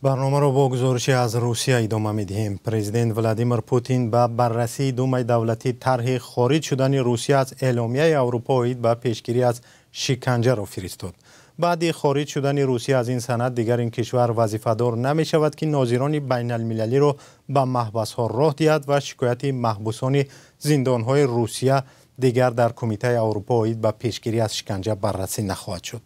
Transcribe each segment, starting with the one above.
برنامه را با گزارشی از روسیه ادامه می‌دهیم. پرزیدنت ولادیمیر پوتین به بررسی دومای دولتی طرح خارج شدن روسیه از اعلامیه اروپا به پیشگیری از شکنجه را فرستاد. بعد خارج شدن روسیه از این سند دیگر این کشور وظیفه‌دار نمی شود که ناظران بین المللی را به محبس‌ها راه دهد و شکایت محبوسان زندان‌های روسیه دیگر در کمیته اروپا به پیشگیری از شکنجه بررسی نخواهد شد.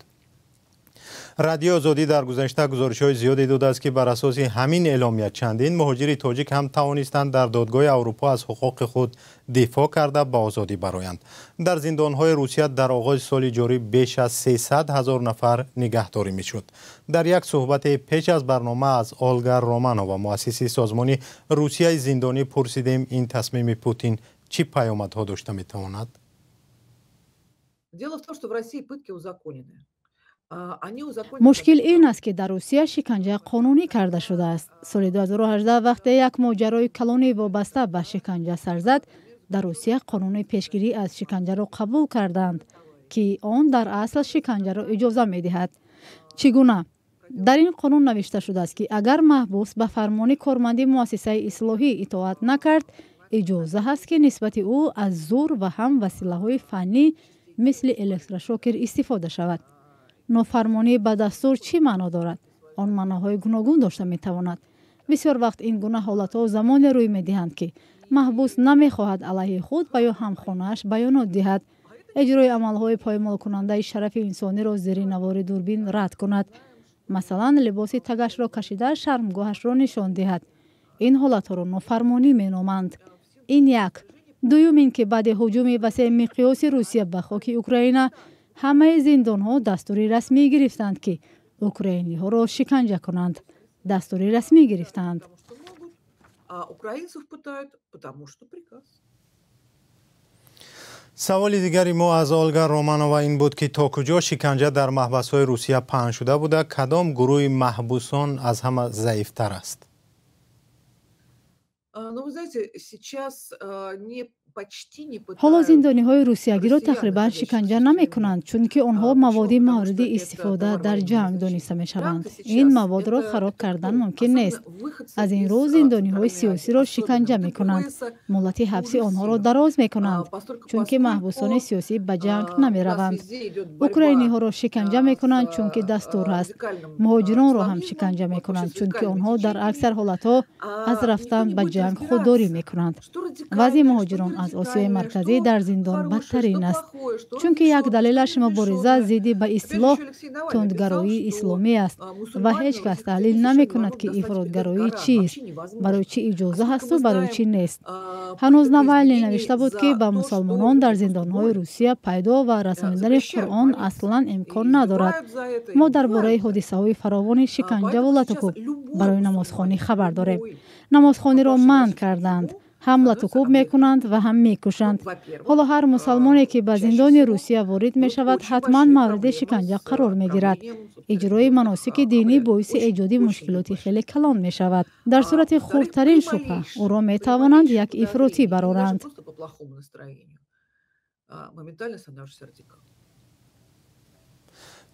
رادیو آزادی در گذشته گزارش‌های زیادی داده است که بر اساس همین اعلامیه چندین مهاجر تاجیک هم توانستند در دادگاه اروپا از حقوق خود دفاع کرده به آزادی برآیند. در زندان‌های روسیه در آغاز سال جاری بیش از 300,000 نفر نگهداری می‌شد. در یک صحبت پیش از برنامه از اولگا رومانووا مؤسس سازمان روسیه زندانی پرسیدیم این تصمیم پوتین چه پیامدها داشته می‌تواند؟ مشکل این است که در روسیه شکنجه قانونی کرده شده است. سال 2018 وقتی یک ماجرای کلانی وابسته به شکنجه سر زد، در روسیه قانون پیشگیری از شکنجه را قبول کردند که آن در اصل شکنجه را اجازه می‌دهد. چگونه؟ در این قانون نوشته شده است که اگر محبوس به فرمان کارمند مؤسسه اصلاحی اطاعت نکرد، اجازه است که نسبت او از زور و هم وسیله‌های فنی مثل الکتروشوکر استفاده شود. نافرمانی به دستور چی معنا دارد؟ آن معناهای گوناگون داشته می‌تواند. بسیار وقت این گونه حالت‌ها زمان روی می‌دهند که محبوس نمی‌خواهد علیه خود و یا همخانه‌اش بیانات دهد، اجرای عمل‌های پایمال کننده شرف انسانی را زیر نوار دوربین رد کند، مثلا لباس تگش را کشیده شرمگاهش را نشان دهد. این حالت‌ها را نافرمانی می‌نامند. این یک. دوم این که بعد هجوم وسیع مقیاس روسیه به خاک اوکراین، همه زندان‌ها دستوری رسمی گرفتند که اوکراینی‌ها را شکنجه کنند. دستوری رسمی گرفتند. سوال دیگری ما از اولگا رومانووا این بود که تا کجا شکنجه در محبس‌های روسیه پهن شده بوده، کدام گروه محبوسان از همه ضعیف‌تر است؟ حالا زندانی‌های روسیه‌گی را تقریباً شکنجه نمی‌کنند چون که آنها مواد مورد استفاده در جنگ دانسته می‌شوند. این مواد را خراب کردن ممکن نیست. از این رو زندانی‌های سیاسی را شکنجه می‌کنند. مهلت حبس آنها را دراز می‌کنند چون که محبوسان سیاسی به جنگ نمی‌روند. اوکراینی‌ها را شکنجه می‌کنند چون که دستور است. مهاجران را هم شکنجه می‌کنند چون که آنها در اکثر حالت‌ها از رفتن به جنگ خودداری می‌کنند. وضع مهاجران از آسیای مرکزی در زندان بدترین است چون که یک دلیلش مبارزه ضد به اصطلاح تندگرایی اسلامی است و هیچ کس تحلیل نمی کند که افراطگرایی چیست، برای چی اجازه هست و برای چی نیست. هنوز ناوالنی نوشته بود که به مسلمانان در زندان‌های روسیه پیدا و رساندن قرآن اصلا امکان ندارد. ما درباره حادثه‌های فراوان شکنجه و لطوکوب برای نمازخوانی خبر داریم. نمازخوانی را منع کردند، هم لطوکوب میکنند و هم میکشند. حالا هر مسلمانی که به زندان روسیه وارد می شود حتما مورد شکنجه قرار می گیرد. اجرای مناسک دینی باعث ایجاد مشکلات خیلی کلان می شود. در صورت خردترین شبهه او را می توانند یک افراطی برآورند.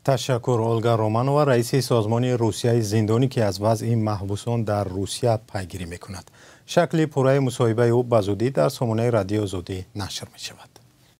تشکر اولگا رومانووا، رئیس سازمان روسیه زندانی که از وضع محبوسان در روسیه پیگیری میکند. شکل پوره مصاحبه او به زودی در سامانه رادیو آزادی نشر می شود.